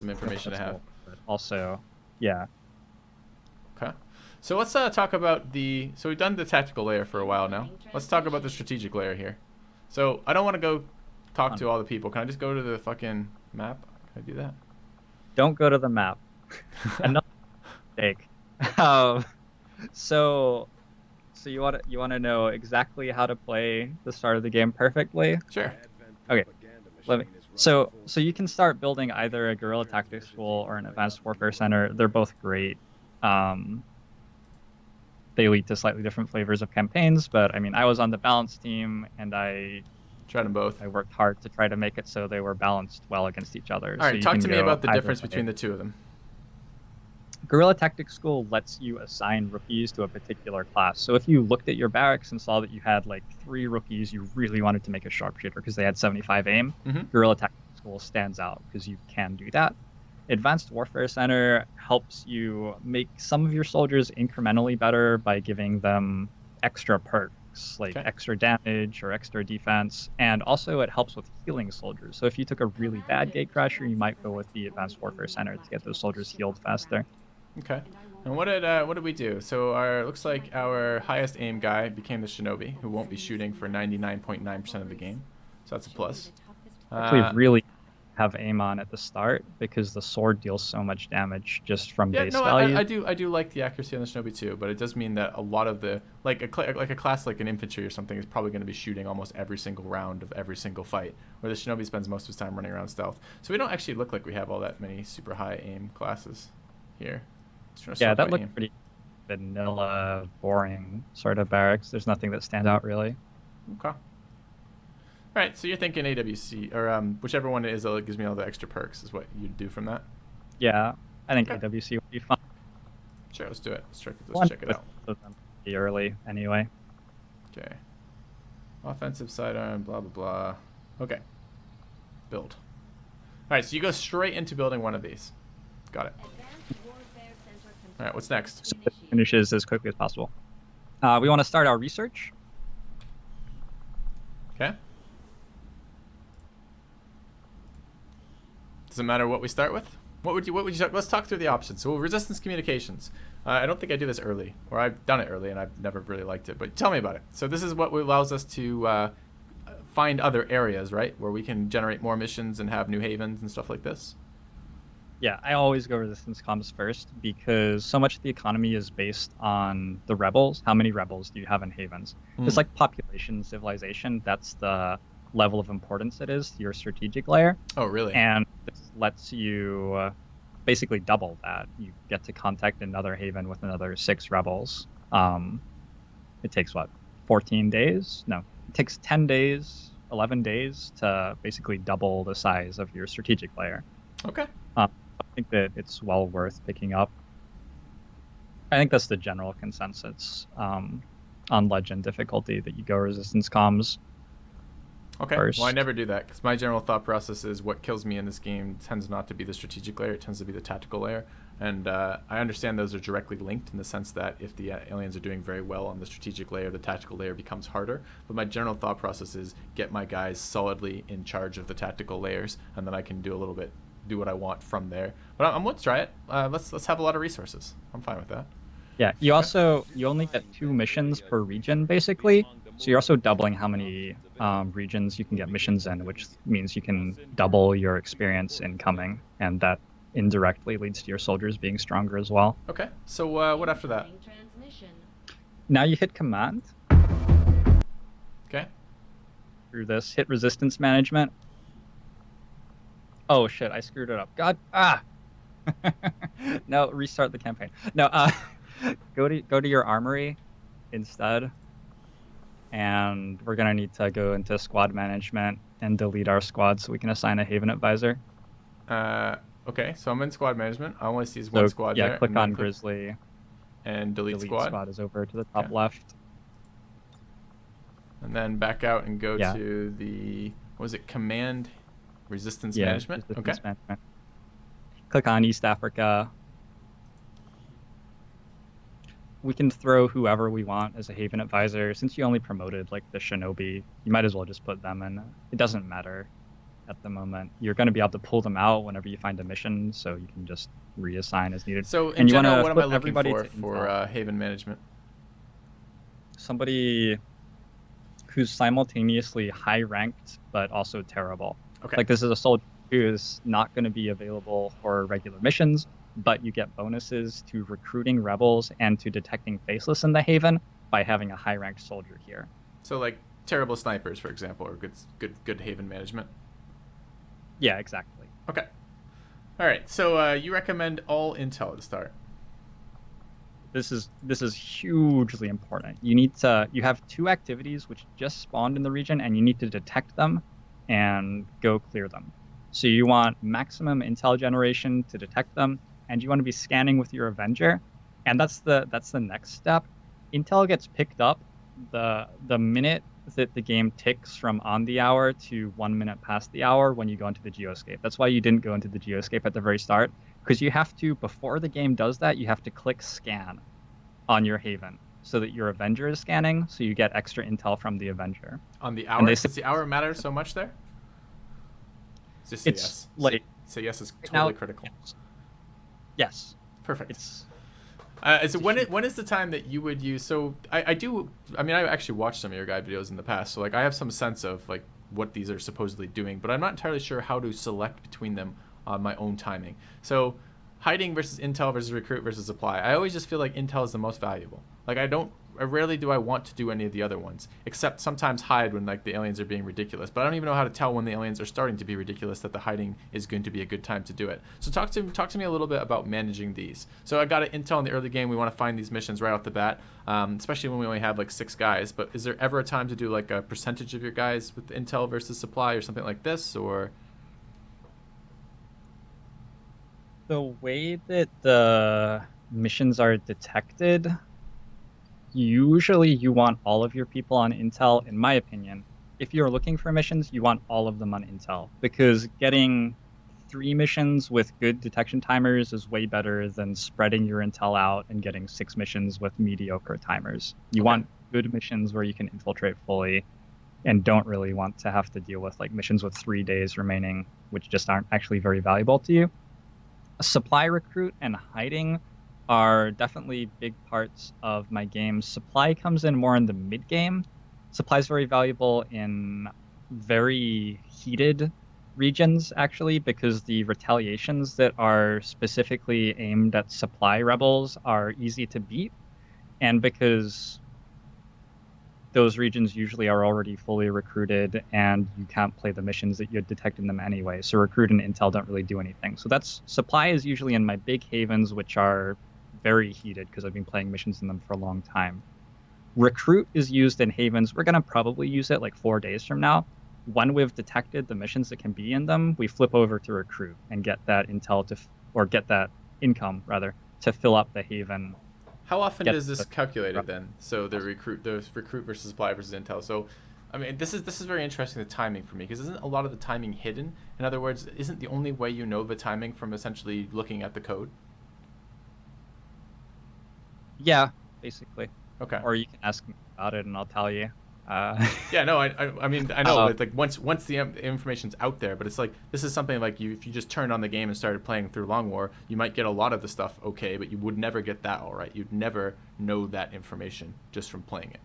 some information to have. But also, yeah. Okay. So let's talk about the... So we've done the tactical layer for a while now. Let's talk about the strategic layer here. So I don't want to go talk to all the people. Can I just go to the fucking map? Can I do that? Don't go to the map. Another mistake. Um, so you want to know exactly how to play the start of the game perfectly? Sure. Okay. So you can start building either a guerrilla tactics school or an advanced warfare center. They're both great. Um, they lead to slightly different flavors of campaigns, but I mean, I was on the balance team and I Tried them both. worked hard to try to make it so they were balanced well against each other. All right, So you talk can to me go about the either difference way. between the two of them. Guerrilla Tactics School lets you assign rookies to a particular class. So if you looked at your barracks and saw that you had like 3 rookies you really wanted to make a sharpshooter because they had 75 aim, Guerrilla Tactics School stands out because you can do that. Advanced Warfare Center helps you make some of your soldiers incrementally better by giving them extra perks like extra damage or extra defense, and also it helps with healing soldiers. So if you took a really bad gatecrasher, you might go with the Advanced Warfare Center to get those soldiers healed faster. Okay. And what did we do? So looks like our highest aim guy became the Shinobi, who won't be shooting for 99.9% of the game. So that's a plus. Actually, really have aim on at the start because the sword deals so much damage just from base value. I do like the accuracy on the Shinobi too, but it does mean that a lot of the like a class like an infantry or something is probably going to be shooting almost every single round of every single fight, where the Shinobi spends most of his time running around stealth. So we don't actually look like we have all that many super high aim classes here. Yeah, that looked pretty vanilla, boring sort of barracks. There's nothing that stands out really. Okay. All right, so you're thinking AWC or whichever one it is that gives me all the extra perks is what you'd do from that. Yeah, I think AWC would be fun. Sure, let's do it. Let's check it out. Pretty early anyway. Okay. Offensive sidearm, blah blah blah. Okay. Build. All right, so you go straight into building one of these. Got it. All right, what's next? So it finishes as quickly as possible. We want to start our research. Okay. Does it matter what we start with? What would you start? Let's talk through the options. So resistance communications. I don't think I do this early, or I've done it early and I've never really liked it. But tell me about it. So this is what allows us to find other areas, right, where we can generate more missions and have new havens and stuff like this. Yeah, I always go resistance comms first because so much of the economy is based on the rebels. How many rebels do you have in havens? It's like population, civilization. That's the level of importance it is to your strategic layer. Oh, really? And this lets you basically double that. You get to contact another haven with another 6 rebels. It takes, 14 days? No, it takes 10 days, 11 days to basically double the size of your strategic layer. Okay. I think that it's well worth picking up. I think that's the general consensus on Legend difficulty, that you go resistance comms. Okay, first. Well, I never do that because my general thought process is what kills me in this game tends not to be the strategic layer, it tends to be the tactical layer. And I understand those are directly linked in the sense that if the aliens are doing very well on the strategic layer, the tactical layer becomes harder. But my general thought process is get my guys solidly in charge of the tactical layers, and then I can do what I want from there. But I'm let's try it. Let's have a lot of resources. I'm fine with that. Yeah, you only get 2 missions per region basically, so you're also doubling how many regions you can get missions in, which means you can double your experience incoming, and that indirectly leads to your soldiers being stronger as well. Okay, so what after that? Now you hit command. Okay. Through this, hit resistance management. Oh shit, I screwed it up. God, no, restart the campaign. No, go to your armory instead, and we're gonna need to go into squad management and delete our squad so we can assign a haven advisor. Okay, so I'm in squad management. I only see one squad there. Yeah, click on Grizzly. And delete squad. Squad is over to the top left. And then back out and go to the, what was it, command resistance management? Resistance management. Click on East Africa. We can throw whoever we want as a haven advisor. Since you only promoted like the Shinobi, you might as well just put them in. It doesn't matter at the moment. You're going to be able to pull them out whenever you find a mission, so you can just reassign as needed. So in And you want general, to what am I flip looking everybody for to Intel. Haven management? Somebody who's simultaneously high ranked but also terrible. Okay. Like this is a soldier who is not going to be available for regular missions, but you get bonuses to recruiting rebels and to detecting faceless in the Haven by having a high ranked soldier here. So like terrible snipers, for example, or good Haven management. Yeah, exactly. Okay. All right. So you recommend all intel at the start. This is hugely important. You have two activities which just spawned in the region, and you need to detect them and go clear them. So you want maximum intel generation to detect them, and you want to be scanning with your Avenger, and that's the next step. Intel gets picked up the minute that the game ticks from on the hour to 1 minute past the hour when you go into the geoscape. That's why you didn't go into the geoscape at the very start, because you have to, before the game does that, you have to click scan on your Haven so that your Avenger is scanning, so you get extra intel from the Avenger. On the And hour? they Does the hour matter so much there? Just say it's yes. like Say yes is right totally now, critical. yes, Perfect. it's So when is the time that you would use? So I do. I mean, I actually watched some of your guide videos in the past, so like I have some sense of like what these are supposedly doing, but I'm not entirely sure how to select between them on my own timing. So hiding versus intel versus recruit versus supply. I always just feel like intel is the most valuable. Like I rarely do I want to do any of the other ones, except sometimes hide when like the aliens are being ridiculous. But I don't even know how to tell when the aliens are starting to be ridiculous that the hiding is going to be a good time to do it. So talk to me a little bit about managing these. So I got an intel in the early game. We want to find these missions right off the bat, especially when we only have like 6 guys. But is there ever a time to do like a percentage of your guys with intel versus supply or something like this, or? the way that the missions are detected. Usually, you want all of your people on Intel, in my opinion. If you're looking for missions, you want all of them on Intel because getting 3 missions with good detection timers is way better than spreading your Intel out and getting 6 missions with mediocre timers. You Okay. want good missions where you can infiltrate fully and don't really want to have to deal with like missions with 3 days remaining, which just aren't actually very valuable to you. Supply recruit and hiding are definitely big parts of my game. Supply comes in more in the mid game. Supply is very valuable in very heated regions, actually, because the retaliations that are specifically aimed at supply rebels are easy to beat, and because those regions usually are already fully recruited and you can't play the missions that you had detected in them anyway. So recruit and intel don't really do anything. So that's supply is usually in my big havens, which are very heated because I've been playing missions in them for a long time. Recruit is used in havens. We're going to probably use it like 4 days from now. When we've detected the missions that can be in them, we flip over to recruit and get that intel or get that income rather, to fill up the haven. How often Get does this the calculated then? So the recruit versus supply versus intel. So, I mean, this is very interesting, the timing for me, because isn't a lot of the timing hidden? In other words, isn't the only way you know the timing from essentially looking at the code? Yeah, basically. Okay. Or you can ask me about it and I'll tell you. Uh, Yeah, no, I mean, I know, uh, but like once the information's out there, but it's like this is something like if you just turned on the game and started playing through Long War, you might get a lot of the stuff okay, but you would never get that all right. You'd never know that information just from playing it.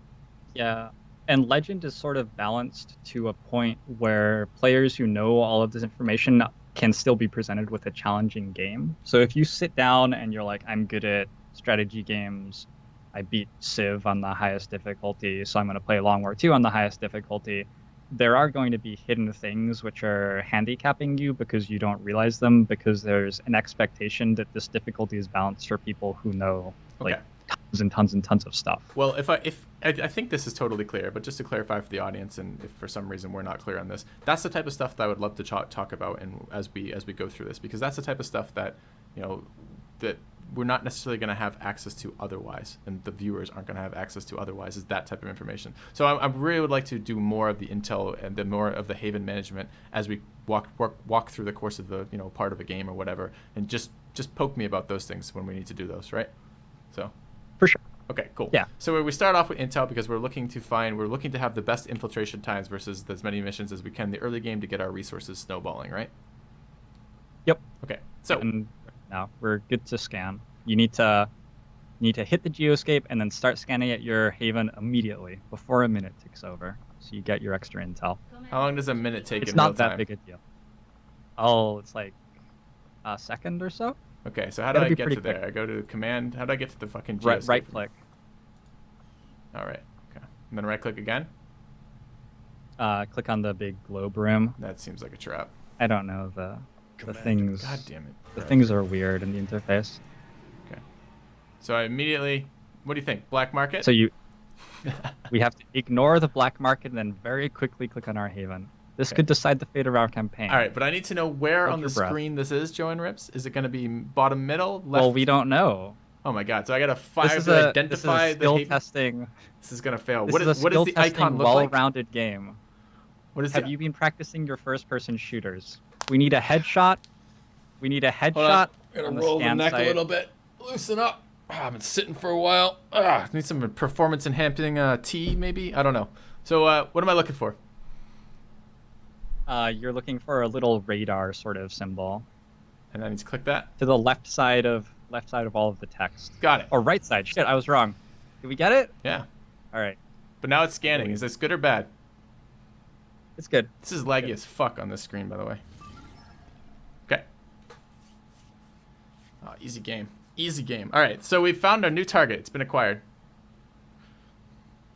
yeah. And Legend is sort of balanced to a point where players who know all of this information can still be presented with a challenging game. So if you sit down and you're like, I'm good at strategy games, I beat Civ on the highest difficulty, so I'm going to play Long War 2 on the highest difficulty. There are going to be hidden things which are handicapping you because you don't realize them because there's an expectation that this difficulty is balanced for people who know like Okay. tons and tons and tons of stuff. Well, if I think this is totally clear, but just to clarify for the audience, and if for some reason we're not clear on this, that's the type of stuff that I would love to talk about, and as we go through this, because that's the type of stuff that that we're not necessarily going to have access to otherwise, and the viewers aren't going to have access to otherwise, is that type of information. So I really would like to do more of the intel and the more of the haven management as we walk through the course of the part of a game or whatever, and just poke me about those things when we need to do those, right? So For sure. Okay, cool. Yeah. So we start off with intel because we're looking to have the best infiltration times versus as many missions as we can in the early game to get our resources snowballing, right? Yep. Okay. So and now we're good to scan. You need to hit the geoscape and then start scanning at your haven immediately before a minute ticks over, so you get your extra intel. How long does a minute take It's in real not that time? big a deal. Oh, it's like a second or so. Okay, so how do Gotta I be get pretty to quick. there? I go to command. How do I get to the fucking geoscape? Right click. All right. Okay. And then right click again. Click on the big globe room. That seems like a trap. I don't know the things. God damn it. The things are weird in the interface. Okay. So I immediately. What do you think? Black market. So we have to ignore the black market and then very quickly click on our haven. This could decide the fate of our campaign. All right, but I need to know where on the screen this is, JoINrbs. Is it going to be bottom middle, left? Well, we don't know. Oh my god! So I got to This identify is a skill the testing. This is going to fail. This What is does the icon look like? Well-rounded game. What is Have you been practicing your first-person shooters? We need a headshot. We need a headshot. Gotta on the roll the scan neck site. a little bit. Loosen up. I've been sitting for a while. Need some performance enhancing tea, maybe. I don't know. So what am I looking for? You're looking for a little radar sort of symbol And I need to click that. to the left side of all of the text. Got it. Or right side. Shit, I was wrong. Did we get it? Yeah. All right. But now it's scanning. Is this good or bad? It's good. This is laggy as fuck on this screen, by the way. Okay. Oh, easy game. Easy game. All right. So we've found our new target. It's been acquired.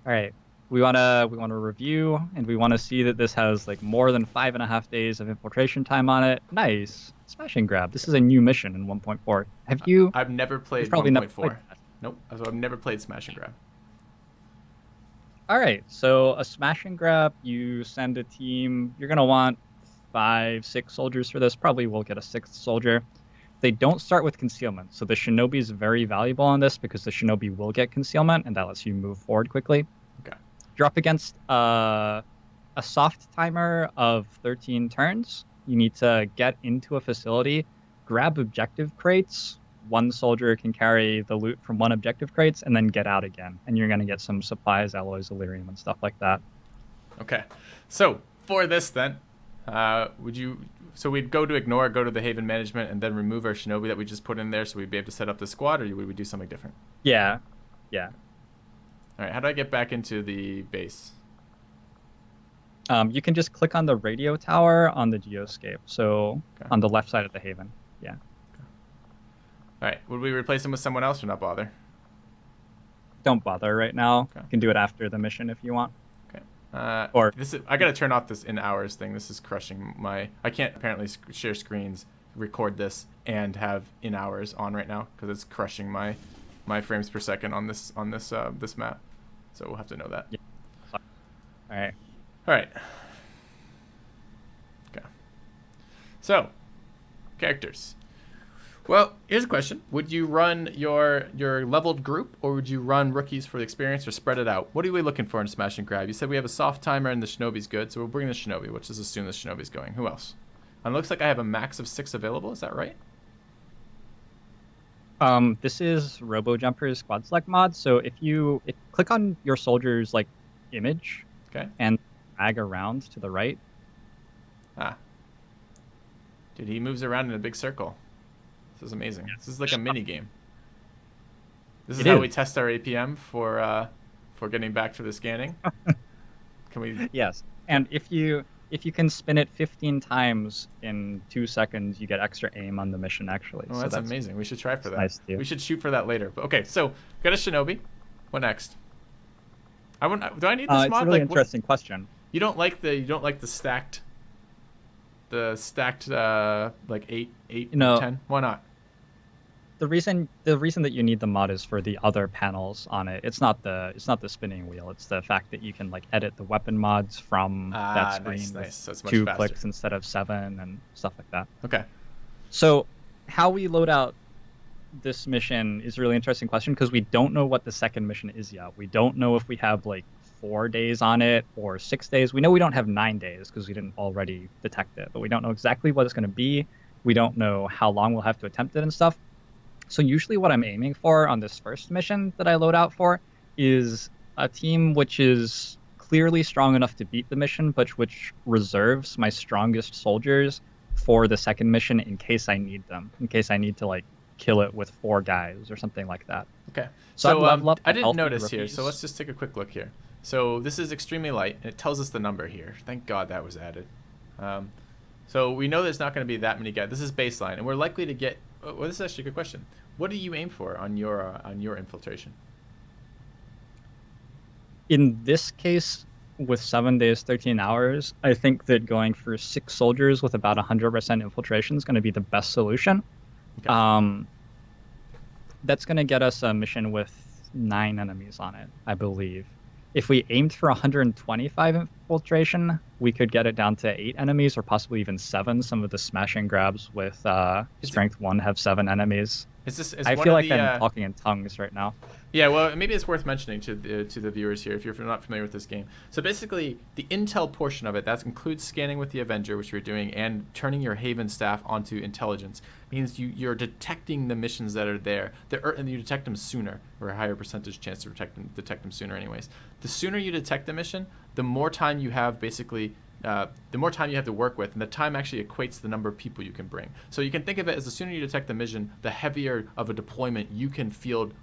All right. We wanna review, and we wanna see that this has like more than 5.5 days of infiltration time on it. Nice. Smash and grab. This is a new mission in 1.4. Have you? I've never played 1.4. Nope. So I've never played Smash and Grab. All right. So a smash and grab. You send a team. You're gonna want 5-6 soldiers for this. Probably we'll get a 6th soldier. They don't start with concealment, so the shinobi is very valuable on this because the shinobi will get concealment, and that lets you move forward quickly. Okay. You're up against a soft timer of 13 turns. You need to get into a facility, grab objective crates. One soldier can carry the loot from one objective crates, and then get out again. And you're going to get some supplies, alloys, Illyrium, and stuff like that. Okay. So for this then, so we'd go to ignore, go to the Haven management, and then remove our shinobi that we just put in there so we'd be able to set up the squad, or would we do something different? Yeah. All right, how do I get back into the base? You can just click on the radio tower on the geoscape, so on the left side of the Haven. Yeah. All right, would we replace him with someone else or not bother? Don't bother right now. Okay. You can do it after the mission if you want. Okay. I gotta turn off this in hours thing. This is crushing my. I can't apparently share screens, record this, and have in hours on right now because it's crushing my frames per second on this map. So we'll have to know that. Yeah. All right. All right. Okay. So, characters. Well, here's a question. Would you run your leveled group, or would you run rookies for the experience, or spread it out? What are we looking for in Smash and Grab? You said we have a soft timer and the shinobi's good, so we'll bring the shinobi. Let's just assume the shinobi's going. Who else? And it looks like I have a max of 6 available. Is that right? This is RoboJumper's squad select mod. So if you click on your soldier's like image, and drag around to the right. Dude, he moves around in a big circle. This is amazing. Yeah. This is like a mini game. This is how we test our APM for getting back to the scanning. Can we? Yes, and if you can spin it 15 times in 2 seconds, you get extra aim on the mission. Actually, oh, that's amazing. We should try for that. Nice too. We should shoot for that later. But okay, so got a shinobi. What next? Do I need this mod? It's a really interesting question. You don't like the stacked like 8 10? Why not? The reason that you need the mod is for the other panels on it. It's not the spinning wheel. It's the fact that you can like edit the weapon mods from that screen with So it's much 2 faster. clicks instead of 7 and stuff like that. Okay. So how we load out this mission is a really interesting question because we don't know what the second mission is yet. We don't know if we have like 4 days on it or 6 days. We know we don't have 9 days because we didn't already detect it, but we don't know exactly what it's going to be. We don't know how long we'll have to attempt it and stuff. So usually what I'm aiming for on this first mission that I load out for is a team which is clearly strong enough to beat the mission, but which reserves my strongest soldiers for the second mission in case I need them, in case I need to like kill it with 4 guys or something like that. Okay. So I'd level up I the didn't healthy notice here, so let's rookies. just take a quick look here. So this is extremely light, and it tells us the number here. Thank God that was added. Um, so we know there's not going to be that many guys. This is baseline, and we're likely to get. Well, this is actually a good question. What do you aim for on your infiltration? In this case, with 7 days, 13 hours, I think that going for 6 soldiers with about 100% infiltration is going to be the best solution. Okay. Um, that's going to get us a mission with 9 enemies on it, I believe. If we aimed for 125 infiltration, we could get it down to 8 enemies or possibly even 7. Some of the smash and grabs with strength 1 have 7 enemies. Is I one feel of like the I'm talking in tongues right now. Yeah, well, maybe it's worth mentioning to the viewers here if you're not familiar with this game. So basically, the intel portion of it, that includes scanning with the Avenger, which you're doing, and turning your Haven staff onto intelligence, means you're detecting the missions that are there. And you detect them sooner, or a higher percentage chance to detect them sooner anyways. The sooner you detect the mission, the more time you have basically the more time you have to work with, and the time actually equates to the number of people you can bring. So you can think of it as the sooner you detect the mission, the heavier of a deployment you can field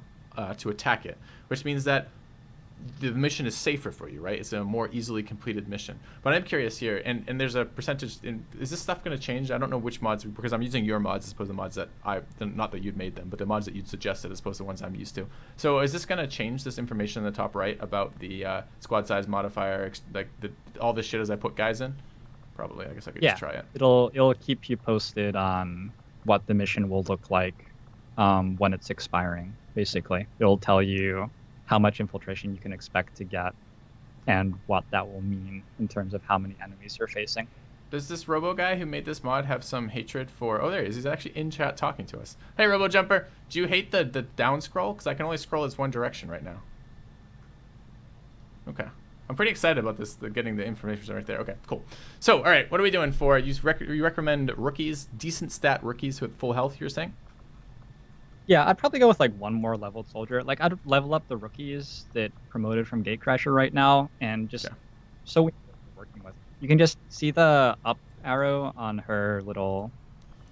to attack it, which means that the mission is safer for you, right? It's a more easily completed mission. But I'm curious here, and there's a percentage. Is this stuff going to change? I don't know which mods, because I'm using your mods as opposed to the mods that not that you'd made them, but the mods that you'd suggested as opposed to the ones I'm used to. So is this going to change this information in the top right about the squad size modifier, like all this shit as I put guys in? Probably. I guess I could just try it. It'll keep you posted on what the mission will look like when it's expiring. Basically, it'll tell you how much infiltration you can expect to get and what that will mean in terms of how many enemies you're facing. Does this Robo guy who made this mod have some hatred for... Oh, there he is. He's actually in chat talking to us. Hey, Robo Jumper, do you hate the down scroll? Because I can only scroll as one direction right now. Okay. I'm pretty excited about this, getting the information right there. Okay, cool. So, all right, what are we doing for... You recommend rookies, decent stat rookies with full health, you're saying? Yeah, I'd probably go with like one more leveled soldier. Like I'd level up the rookies that promoted from Gatecrasher right now, and just so we know what we're working with. You can just see the up arrow on her little.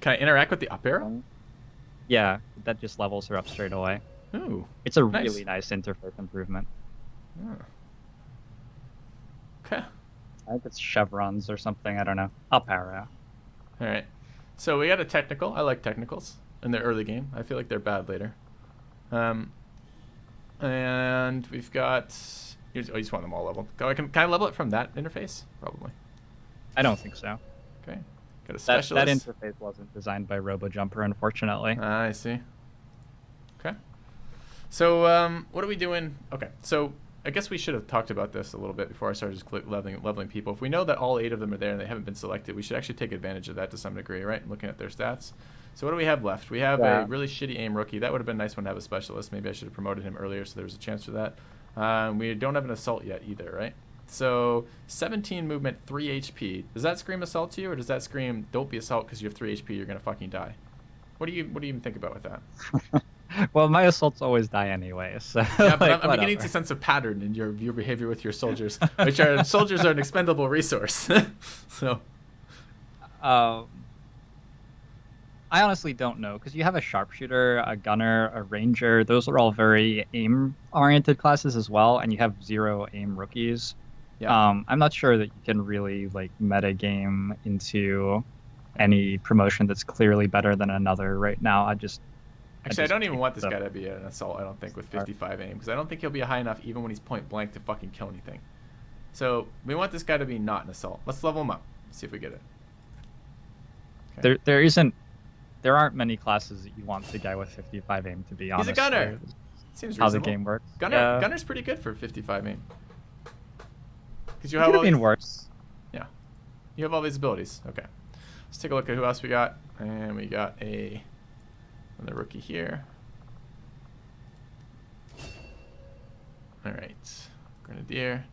Can I interact with the up arrow? Yeah, that just levels her up straight away. Ooh, it's a really nice interface improvement. Oh. Okay. I think it's chevrons or something. I don't know. Up arrow. All right. So we got a technical. I like technicals in the early game. I feel like they're bad later. And we've got... Oh, you just want them all leveled. Can I level it from that interface? Probably. I don't think so. Okay. Got a specialist. That interface wasn't designed by RoboJumper, unfortunately. I see. Okay. So what are we doing? Okay. So I guess we should have talked about this a little bit before I started just leveling people. If we know that all 8 of them are there and they haven't been selected, we should actually take advantage of that to some degree, right? Looking at their stats. So what do we have left? We have a really shitty aim rookie. That would have been a nice one to have a specialist. Maybe I should have promoted him earlier so there was a chance for that. We don't have an assault yet either, right? So 17 movement, 3 HP. Does that scream assault to you, or does that scream don't be assault because you have 3 HP, you're going to fucking die? What do you even think about with that? Well, my assaults always die anyway, so... Yeah, but I'm beginning to sense a pattern in your behavior with your soldiers, which are... soldiers are an expendable resource. So... I honestly don't know, because you have a sharpshooter, a gunner, a ranger. Those are all very aim-oriented classes as well, and you have 0 aim rookies. Yeah. I'm not sure that you can really like meta game into any promotion that's clearly better than another right now. Actually, I don't even want this guy to be an assault, I don't think, with 55 aim, because I don't think he'll be high enough even when he's point blank to fucking kill anything. So we want this guy to be not an assault. Let's level him up. See if we get it. Okay. There aren't many classes that you want the guy with 55 aim to be honest. He's a gunner. Seems reasonable. How the game works. Gunner's pretty good for 55 aim. Because you have all these... worse. Yeah. You have all these abilities. Okay. Let's take a look at who else we got. And we got another rookie here. All right. Grenadier.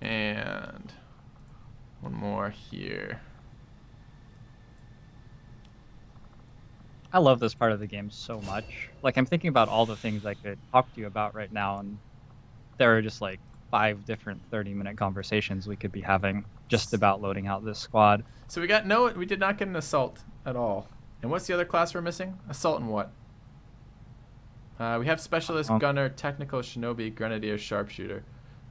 And one more here. I love this part of the game so much. Like, I'm thinking about all the things I could talk to you about right now, and there are just like 5 different 30-minute conversations we could be having just about loading out this squad. So we did not get an assault at all. And what's the other class we're missing? Assault and what? We have specialist, gunner, technical, shinobi, grenadier, sharpshooter.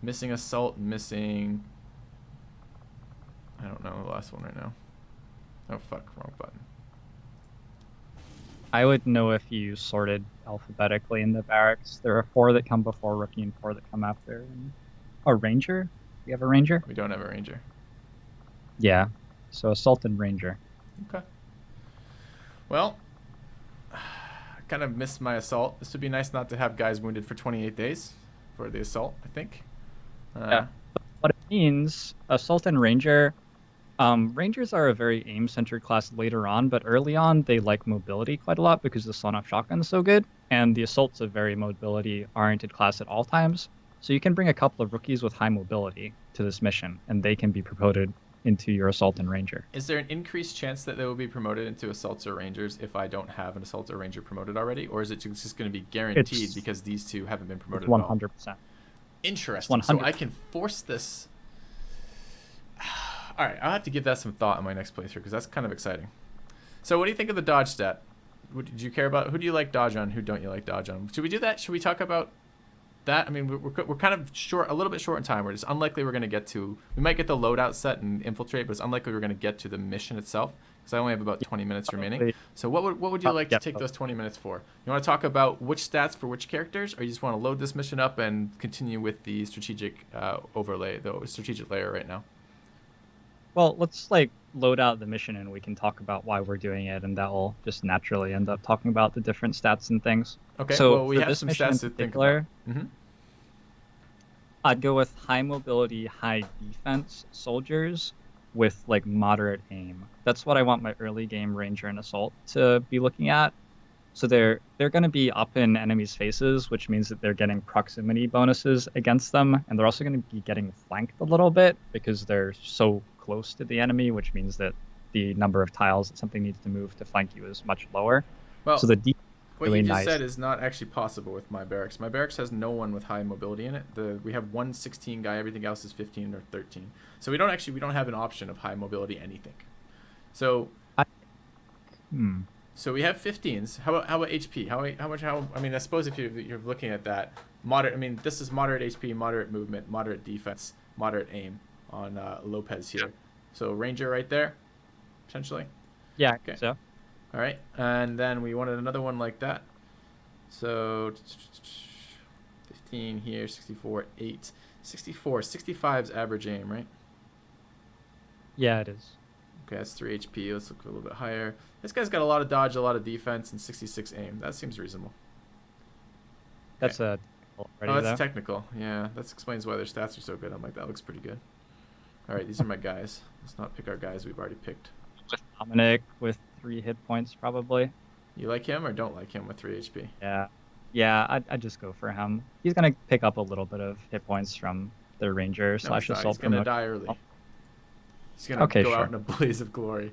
Missing assault, missing... I don't know the last one right now. Oh, fuck. Wrong button. I would know if you sorted alphabetically in the barracks. There are 4 that come before rookie and 4 that come after. A ranger? We have a ranger? We don't have a ranger. Yeah. So assault and ranger. Okay. Well, I kind of missed my assault. This would be nice not to have guys wounded for 28 days for the assault, I think. Yeah. But what it means, assault and ranger... Rangers are a very aim-centered class later on, but early on they like mobility quite a lot because the sawn-off shotgun is so good, and the assault's a very mobility-oriented class at all times. So you can bring a couple of rookies with high mobility to this mission, and they can be promoted into your assault and ranger. Is there an increased chance that they will be promoted into assaults or rangers if I don't have an assault or ranger promoted already, or is it just going to be guaranteed because these two haven't been promoted at all? 100%. Interesting. 100%. So I can force this... All right, I'll have to give that some thought in my next playthrough because that's kind of exciting. So what do you think of the dodge stat? Did you care about... Who do you like dodge on? Who don't you like dodge on? Should we do that? Should we talk about that? I mean, we're kind of short, a little bit short in time. It's unlikely we're going to get to... We might get the loadout set and infiltrate, but it's unlikely we're going to get to the mission itself because I only have about 20 minutes remaining. So what would you like to take those 20 minutes for? You want to talk about which stats for which characters, or you just want to load this mission up and continue with the strategic overlay, the strategic layer right now? Well, let's load out the mission and we can talk about why we're doing it, and that will just naturally end up talking about the different stats and things. Okay, so well, we have some stats to think about. I'd go with high mobility, high defense soldiers with moderate aim. That's what I want my early game ranger and assault to be looking at. So they're going to be up in enemies' faces, which means that they're getting proximity bonuses against them, and they're also going to be getting flanked a little bit because they're so close to the enemy, which means that the number of tiles that something needs to move to flank you is much lower. Well, so what you just said is not actually possible with my barracks. My barracks has no one with high mobility in it. We have one 16 guy. Everything else is 15 or 13. So we don't have an option of high mobility anything. So so we have 15s. How about HP? I mean, I suppose if you're looking at that, moderate. I mean, this is moderate HP, moderate movement, moderate defense, moderate aim on Lopez here. So Ranger right there, potentially. Yeah. Okay. So. All right, and then we wanted another one like that. So 15 here, 64, 8, 64, 65's average aim, right? Yeah, it is. Okay, that's 3 HP. Let's look a little bit higher. This guy's got a lot of dodge, a lot of defense, and 66 aim. That seems reasonable. That's okay. That's though. Technical. Yeah, that explains why their stats are so good. I'm like, that looks pretty good. All right, these are my guys. Let's not pick our guys we've already picked. With Dominic with 3 hit points, probably. You like him or don't like him with 3 HP? Yeah, I'd just go for him. He's going to pick up a little bit of hit points from the Ranger / assault. He's going to die early. He's going to go out in a blaze of glory.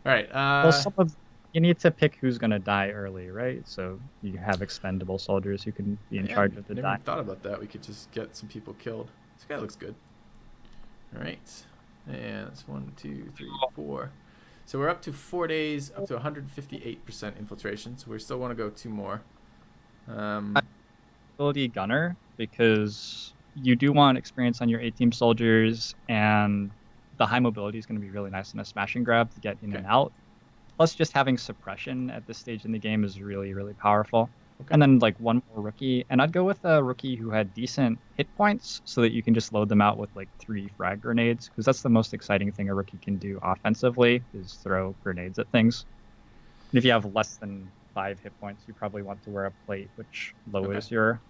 All right. Well, you need to pick who's going to die early, right? So you have expendable soldiers who can be in charge of the die. I never thought about that. We could just get some people killed. This guy looks good. All right. And it's 1, 2, 3, 4. So we're up to 4 days, up to 158% infiltration. So we still want to go 2 more. Ability gunner, because you do want experience on your A-team soldiers, and the high mobility is going to be really nice in a smash and grab to get in and out. Plus, just having suppression at this stage in the game is really, really powerful. Okay. And then one more rookie, and I'd go with a rookie who had decent hit points so that you can just load them out with 3 frag grenades, because that's the most exciting thing a rookie can do offensively is throw grenades at things. And if you have less than 5 hit points, you probably want to wear a plate, which lowers your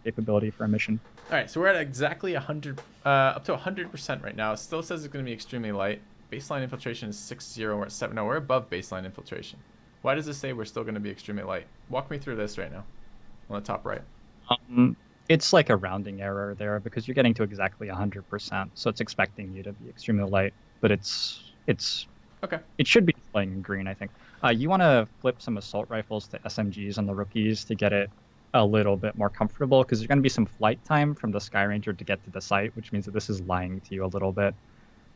capability for a mission. All right, so we're at exactly 100, up to 100% right now. It still says it's going to be extremely light. Baseline infiltration is 6-0. We're at 7. No, we're above baseline infiltration. Why does it say we're still going to be extremely light? Walk me through this right now on the top right. It's like a rounding error there because you're getting to exactly 100%. So it's expecting you to be extremely light, but it's Okay. It should be displaying in green, I think. You want to flip some assault rifles to SMGs on the rookies to get it a little bit more comfortable, because there's going to be some flight time from the Sky Ranger to get to the site, which means that this is lying to you a little bit.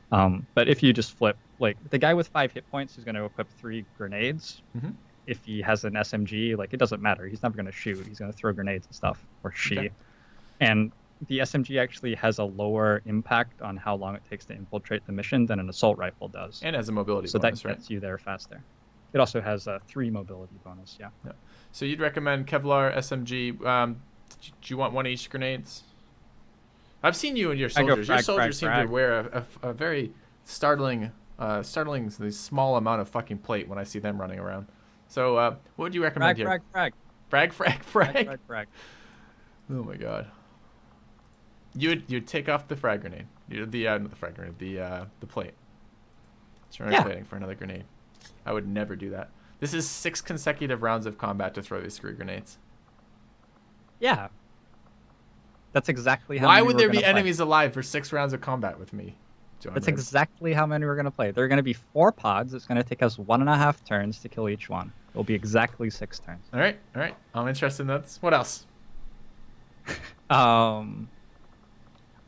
But if you just flip, like the guy with 5 hit points is going to equip 3 grenades. Mm-hmm. If he has an SMG, like it doesn't matter. He's never going to shoot. He's going to throw grenades and stuff, or she. Okay. And the SMG actually has a lower impact on how long it takes to infiltrate the mission than an assault rifle does. And has a mobility So bonus, that right? gets you there faster. It also has a 3 mobility bonus, yeah. So you'd recommend Kevlar, SMG. Do you want 1 each grenades? I've seen you and your soldiers. Your soldiers seem to wear a very startling small amount of fucking plate when I see them running around. So what would you recommend here? Frag. Oh my god. You'd take off the frag grenade. Not the frag grenade. The plate. Surrender plating for another grenade. I would never do that. This is 6 consecutive rounds of combat to throw these screw grenades. Yeah. That's exactly how Why many would we're there gonna be play. enemies alive for 6 rounds of combat with me? That's exactly how many we're going to play. There are going to be 4 pods. It's going to take us 1.5 turns to kill each one. It'll be exactly 6 turns. All right. I'm interested in that. What else? I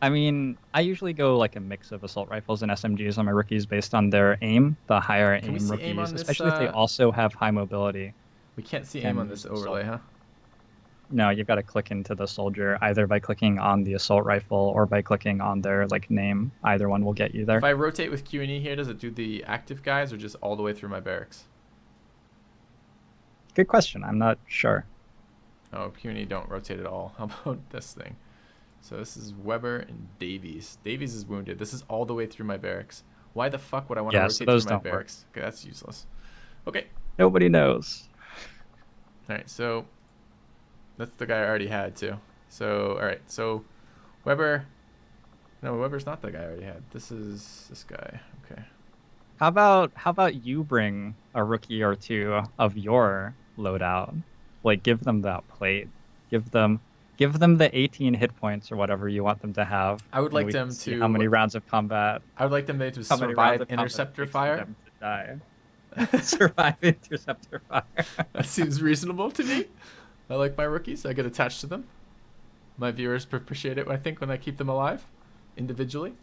mean, I usually go like a mix of assault rifles and SMGs on my rookies based on their aim. The higher aim rookies, especially if they also have high mobility. We can't see aim on this overlay, huh? No, you've got to click into the soldier either by clicking on the assault rifle or by clicking on their like name. Either one will get you there. If I rotate with Q and E here, does it do the active guys or just all the way through my barracks? Good question. I'm not sure. Oh, Q and E don't rotate at all. How about this thing? So this is Weber and Davies. Davies is wounded. This is all the way through my barracks. Why the fuck would I want to rotate through my barracks? Okay, that's useless. Okay. Nobody knows. All right, so that's the guy I already had too. So all right, so Weber. No, Weber's not the guy I already had. This is this guy. Okay. How about you bring a rookie or 2 of your loadout? Like give them that plate. Give them the 18 hit points or whatever you want them to have. I would like them to. How many rounds of combat? I would like them to survive interceptor fire. Them to die. Survive interceptor fire. That seems reasonable to me. I like my rookies. I get attached to them. My viewers appreciate it, I think, when I keep them alive individually.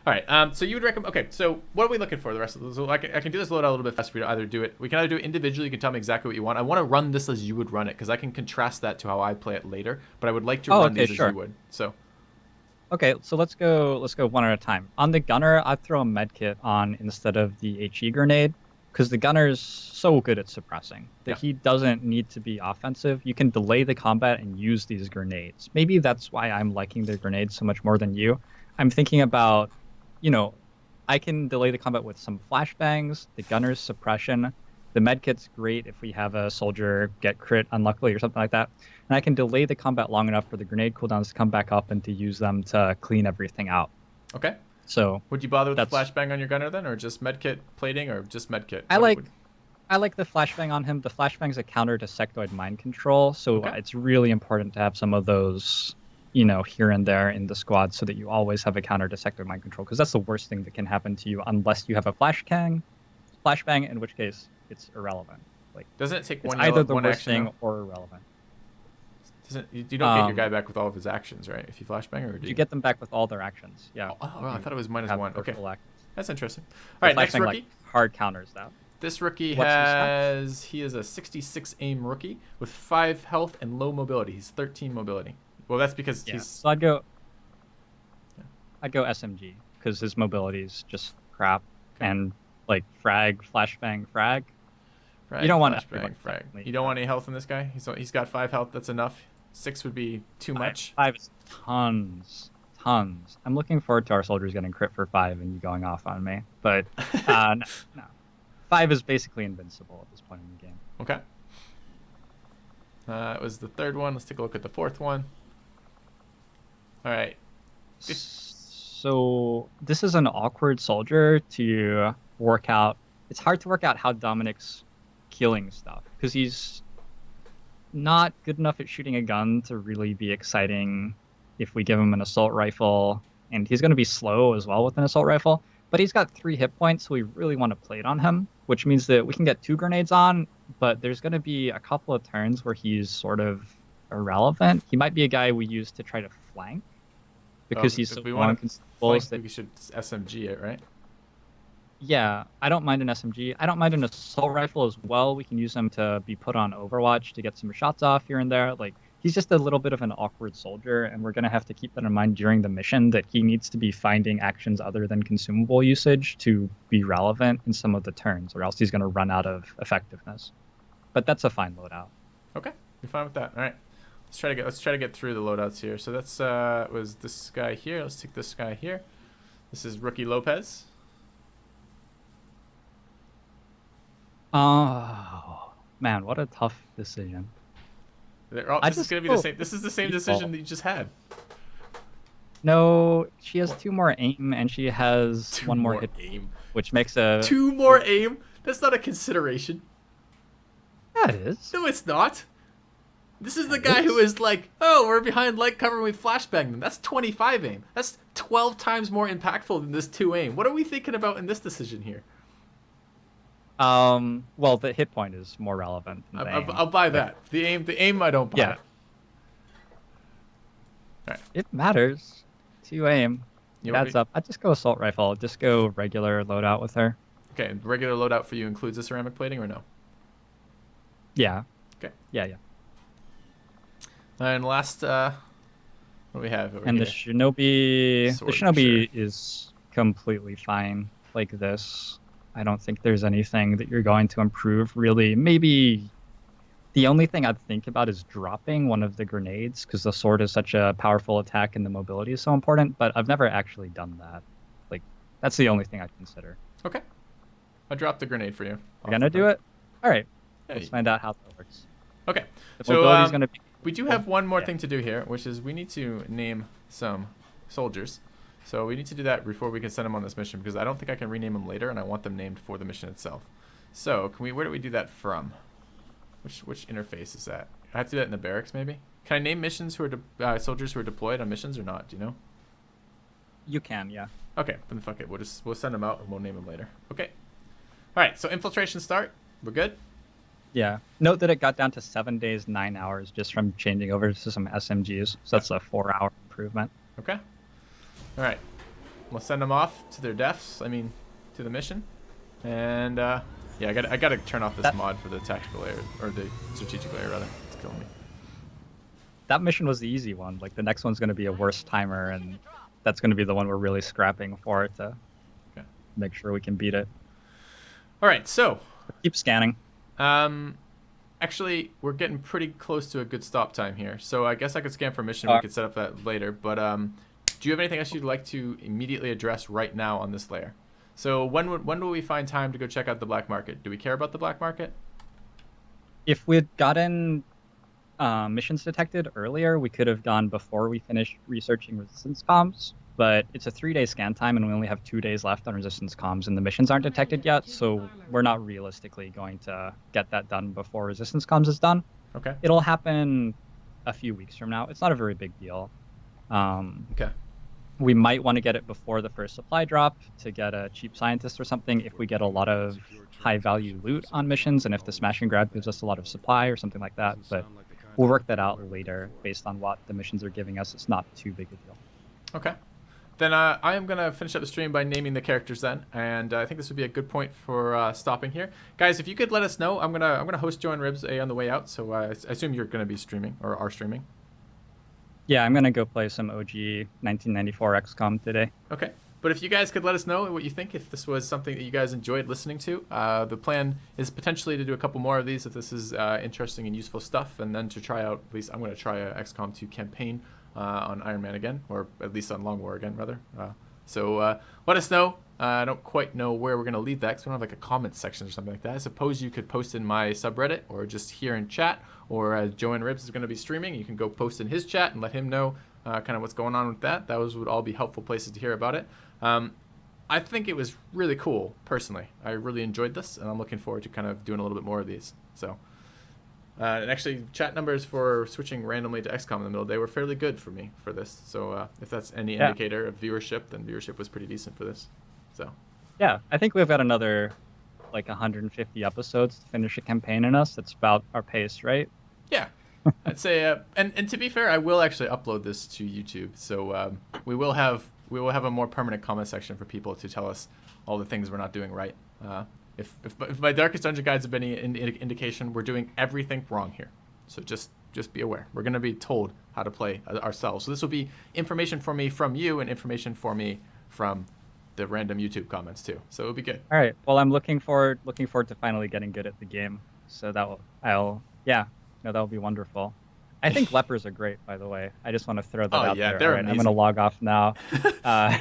All right. So you would recommend. Okay. So what are we looking for the rest of this? So I can do this loadout a little bit faster for you to either do it. We can either do it individually. You can tell me exactly what you want. I want to run this as you would run it because I can contrast that to how I play it later. But I would like to run these as you would. So. Okay. So let's go one at a time. On the gunner, I'd throw a medkit on instead of the HE grenade because the gunner's so good at suppressing that he doesn't need to be offensive. You can delay the combat and use these grenades. Maybe that's why I'm liking the grenades so much more than you. I'm thinking about, I can delay the combat with some flashbangs, the gunner's suppression. The medkit's great if we have a soldier get crit unluckily or something like that. And I can delay the combat long enough for the grenade cooldowns to come back up and to use them to clean everything out. Okay. So would you bother with the flashbang on your gunner then, or just medkit plating, or just medkit? I like the flashbang on him. The flashbang's a counter to sectoid mind control, so it's really important to have some of those, here and there in the squad, so that you always have a counter to sectoid mind control, because that's the worst thing that can happen to you unless you have a flashbang, in which case it's irrelevant. Like, doesn't it take one either the one worst action thing or irrelevant? You don't get your guy back with all of his actions, right? If you flashbang, or do you get them back with all their actions? Yeah. Oh, I thought it was -1. Okay. That's interesting. All right, next rookie. Hard counters that. This rookie he is a 66 aim rookie with 5 health and low mobility. He's 13 mobility. Well, that's because he's. So I'd go SMG because his mobility is just crap, and like flashbang. You don't want frag. You don't want any health in this guy. He's got 5 health. That's enough. 6 would be too much. 5 is tons. I'm looking forward to our soldiers getting crit for 5 and you going off on me. But no. 5 is basically invincible at this point in the game. Okay. It was the 3rd one. Let's take a look at the 4th one. All right. So this is an awkward soldier to work out. It's hard to work out how Dominic's killing stuff because he's not good enough at shooting a gun to really be exciting if we give him an assault rifle, and he's going to be slow as well with an assault rifle. but he's got 3 hit points, so we really want to play it on him, which means that we can get 2 grenades on, but there's going to be a couple of turns where he's sort of irrelevant. He might be a guy we use to try to flank because he's so If we low on want to flank, consumables that, we should SMG it, right? yeah, I don't mind an SMG. I don't mind an assault rifle as well. We can use him to be put on Overwatch to get some shots off here and there. Like, he's just a little bit of an awkward soldier, and we're going to have to keep that in mind during the mission that he needs to be finding actions other than consumable usage to be relevant in some of the turns, or else he's going to run out of effectiveness. But that's a fine loadout. Okay, you're fine with that. All right, let's try to get through the loadouts here. So that's was this guy here. Let's take this guy here. This is Rookie Lopez. Oh man, what a tough decision. This is gonna be the same. This is the same decision that you just had. No, she has 2 more aim and she has 1 more hit, aim, which makes a 2 more aim. That's not a consideration. Yeah, it is. No, it's not. This is the guy who is like, oh, we're behind light cover and we flashbang them. That's 25 aim. That's 12 times more impactful than this 2 aim. What are we thinking about in this decision here? Well, the hit point is more relevant than the aim. I'll buy that. The aim, I don't buy. Yeah. It. All right. It matters. 2 aim. You It want adds me- up. I'd just go assault rifle. Just go regular loadout with her. Okay, regular loadout for you includes the ceramic plating or no? Yeah. Okay. Yeah, yeah. And last, what do we have over And here? the Shinobi, Sword, the for Shinobi is completely fine like this. I don't think there's anything that you're going to improve really. Maybe the only thing I'd think about is dropping one of the grenades because the sword is such a powerful attack and the mobility is so important. But I've never actually done that. Like, that's the only thing I'd consider. Okay. I dropped the grenade for you. You're gonna do it? All right. Hey. Let's find out how that works. Okay. The So mobility's gonna be. we do have one more Yeah. thing to do here, which is we need to name some soldiers. So we need to do that before we can send them on this mission because I don't think I can rename them later, and I want them named for the mission itself. So can we? Where do we do that from? Which interface is that? I have to do that in the barracks, maybe. Can I name missions who are soldiers who are deployed on missions or not? Do you know? You can, yeah. Okay, then fuck it. We'll send them out and we'll name them later. Okay. All right. So infiltration start. We're good. Yeah. Note that it got down to 7 days, 9 hours just from changing over to some SMGs. So that's a 4-hour improvement. Okay. All right. We'll send them off to their deaths. I mean, to the mission. And yeah, I gotta turn off this mod for the tactical layer or the strategic layer rather. It's killing me. That mission was the easy one. Like the next one's going to be a worse timer, and that's going to be the one we're really scrapping for to make sure we can beat it. All right. So keep scanning. Actually, we're getting pretty close to a good stop time here. So I guess I could scan for mission. We could set up that later. But do you have anything else you'd like to immediately address right now on this layer? So when will we find time to go check out the black market? Do we care about the black market? If we had gotten missions detected earlier, we could have gone before we finished researching resistance comms. But it's a 3-day scan time, and we only have 2 days left on resistance comms, and the missions aren't detected yet, so we're not realistically going to get that done before resistance comms is done. Okay. It'll happen a few weeks from now. It's not a very big deal. Okay. We might want to get it before the first supply drop to get a cheap scientist or something if we get a lot of high-value loot on missions, and if the smash and grab gives us a lot of supply or something like that. But we'll work that out later based on what the missions are giving us. It's not too big a deal. Okay. Then I am going to finish up the stream by naming the characters then, and I think this would be a good point for stopping here. Guys, if you could let us know, I'm gonna host JoINrbs on the way out, so I assume you're going to be streaming, or are streaming. Yeah, I'm going to go play some OG 1994 Xcom today. Okay. But if you guys could let us know what you think, if this was something that you guys enjoyed listening to. The plan is potentially to do a couple more of these if this is interesting and useful stuff, and then to try out, at least I'm going to try a Xcom2 campaign on Iron Man again, or at least on Long War again, rather. So let us know. I don't quite know where we're going to leave that because we don't have like a comment section or something like that. I suppose you could post in my subreddit or just here in chat, or as JoINrbs is going to be streaming, you can go post in his chat and let him know kind of what's going on with that. Those would all be helpful places to hear about it. I think it was really cool, personally. I really enjoyed this, and I'm looking forward to kind of doing a little bit more of these. So, and actually, chat numbers for switching randomly to Xcom in the middle of the day were fairly good for me for this. So if that's any indicator of viewership, then viewership was pretty decent for this. So Yeah, I think we've got another like 150 episodes to finish a campaign in us. That's about our pace, right? yeah, I'd say, and to be fair, I will actually upload this to YouTube, so we will have a more permanent comment section for people to tell us all the things we're not doing right. If my Darkest Dungeon guides have been any indication, we're doing everything wrong here. So just be aware. We're going to be told how to play ourselves. So this will be information for me from you and information for me from the random YouTube comments too. So it'll be good. All right. Well, I'm looking forward to finally getting good at the game. So yeah, no, that'll be wonderful. I think lepers are great, by the way. I just want to throw that Oh out yeah, there. they're All right, I'm amazing. gonna log off now. Uh,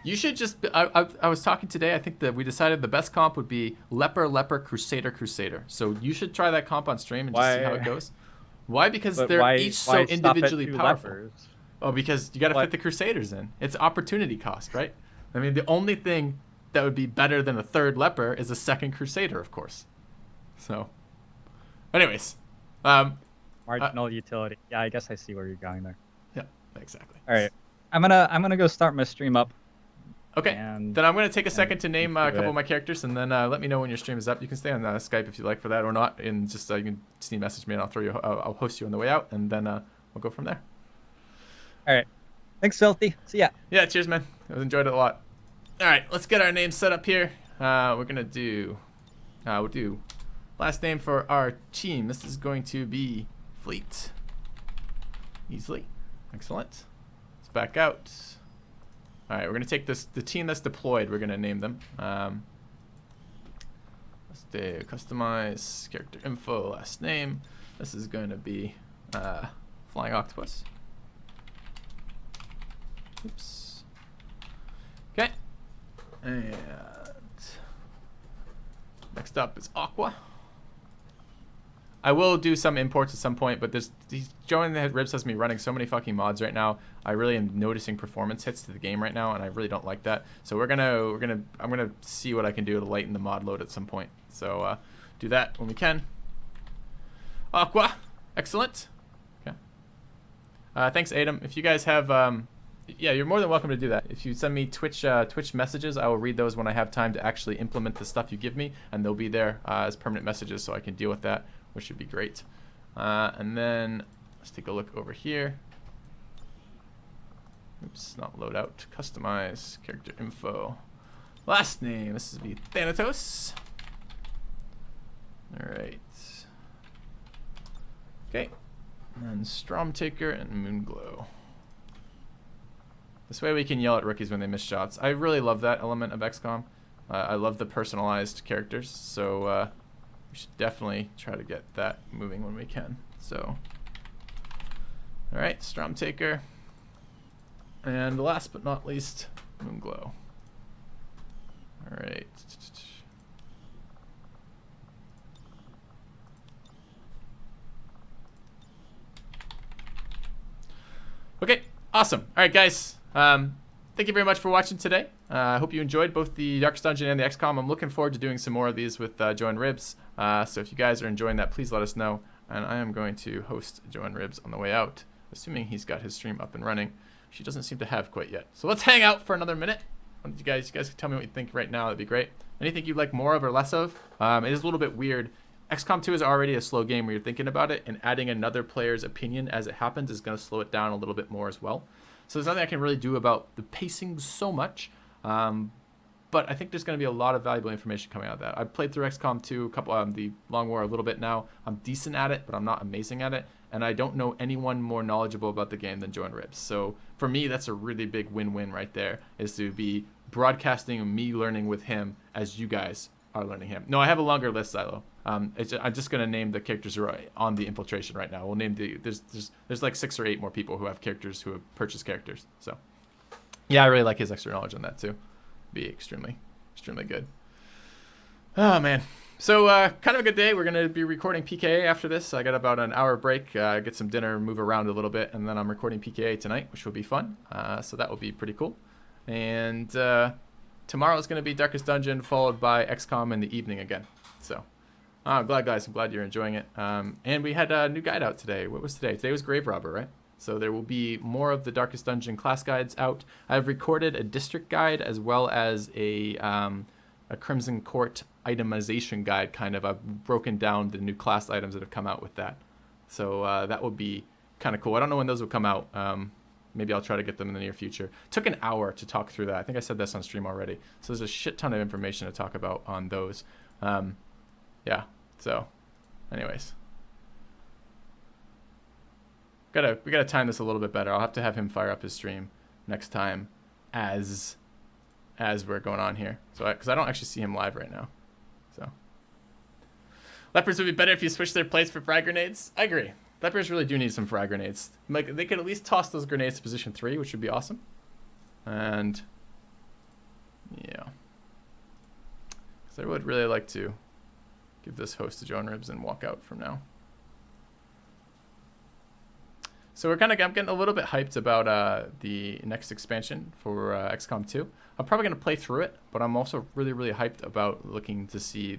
You should just. I was talking today. I think that we decided the best comp would be Leper, Crusader, Crusader. So you should try that comp on stream and just see how it why? goes. Why? Because But they're each so why stop at individually two powerful. lepers? Oh, because you got to fit What? the Crusaders in. It's opportunity cost, right? I mean, the only thing that would be better than a third Leper is a second Crusader, of course. So, anyways, Marginal utility. Yeah, I guess I see where you're going there. yeah, exactly. All right, I'm gonna go start my stream up. Okay, And then I'm going to take a second to name a do couple it. of my characters, and then let me know when your stream is up. You can stay on Skype if you like for that or not, and just you can just message me, and I'll host you on the way out, and then we'll go from there. All right, thanks, Filthy. See ya. Yeah, cheers, man. I enjoyed it a lot. All right, let's get our names set up here. We're gonna do, we'll do last name for our team. This is going to be Fleet. Easily, excellent. Let's back out. All right, we're gonna take the team that's deployed. We're gonna name them. Let's do customize character info, last name. This is going to be Flying Octopus. Oops. Okay. And next up is Aqua. I will do some imports at some point, but JoINrbs has me running so many fucking mods right now. I really am noticing performance hits to the game right now, and I really don't like that. So I'm gonna see what I can do to lighten the mod load at some point. So do that when we can. Aqua, excellent. Okay. Thanks, Adam. If you guys have, yeah, you're more than welcome to do that. If you send me Twitch messages, I will read those when I have time to actually implement the stuff you give me, and they'll be there as permanent messages, so I can deal with that, which should be great. And then let's take a look over here. Oops, not loadout. Customize character info. Last name. This is be Thanatos. All right. Okay. And Stromtaker and Moonglow. This way we can yell at rookies when they miss shots. I really love that element of XCOM. I love the personalized characters, so we should definitely try to get that moving when we can. So, all right, Stromtaker. And last but not least, Moonglow. All right. Okay, awesome. All right, guys. Thank you very much for watching today. I hope you enjoyed both the Darkest Dungeon and the XCOM. I'm looking forward to doing some more of these with JoINrbs. So if you guys are enjoying that, please let us know. And I am going to host JoINrbs on the way out, assuming he's got his stream up and running. She doesn't seem to have quite yet. So let's hang out for another minute. You guys can tell me what you think right now. That'd be great. Anything you'd like more of or less of? It is a little bit weird. XCOM2 is already a slow game where you're thinking about it, and adding another player's opinion as it happens is going to slow it down a little bit more as well. So there's nothing I can really do about the pacing so much. But I think there's going to be a lot of valuable information coming out of that. I've played through XCOM2, the Long War a little bit now. I'm decent at it, but I'm not amazing at it. And I don't know anyone more knowledgeable about the game than JoINrbs. So for me, that's a really big win-win right there, is to be broadcasting me learning with him as you guys are learning him. No, I have a longer list, Silo. I'm just going to name the characters who are on the infiltration right now. We'll name there's like 6 or 8 more people who have characters who have purchased characters. So yeah, I really like his extra knowledge on that too. Be extremely good. Oh man, so kind of a good day. We're gonna be recording PKA after this. I got about an hour break, get some dinner, move around a little bit, and then I'm recording PKA tonight, which will be fun. So that will be pretty cool. And tomorrow is gonna be Darkest Dungeon, followed by XCOM in the evening again. So I'm glad, guys. I'm glad you're enjoying it. And we had a new guide out today. What was today? Today was Grave Robber, right? So there will be more of the Darkest Dungeon class guides out. I've recorded a district guide as well as a Crimson Court itemization guide, kind of. I've broken down the new class items that have come out with that. So that will be kind of cool. I don't know when those will come out. Maybe I'll try to get them in the near future. Took an hour to talk through that. I think I said this on stream already. So there's a shit ton of information to talk about on those. Yeah, so anyways. We gotta time this a little bit better. I'll have to have him fire up his stream next time as we're going on here. So because I don't actually see him live right now. So Lepers would be better if you switched their plates for frag grenades. I agree. Lepers really do need some frag grenades. Like they could at least toss those grenades to position 3, which would be awesome. And yeah, because I would really like to give this host to JoINrbs and walk out from now. So I'm getting a little bit hyped about the next expansion for XCOM 2. I'm probably going to play through it, but I'm also really, really hyped about looking to see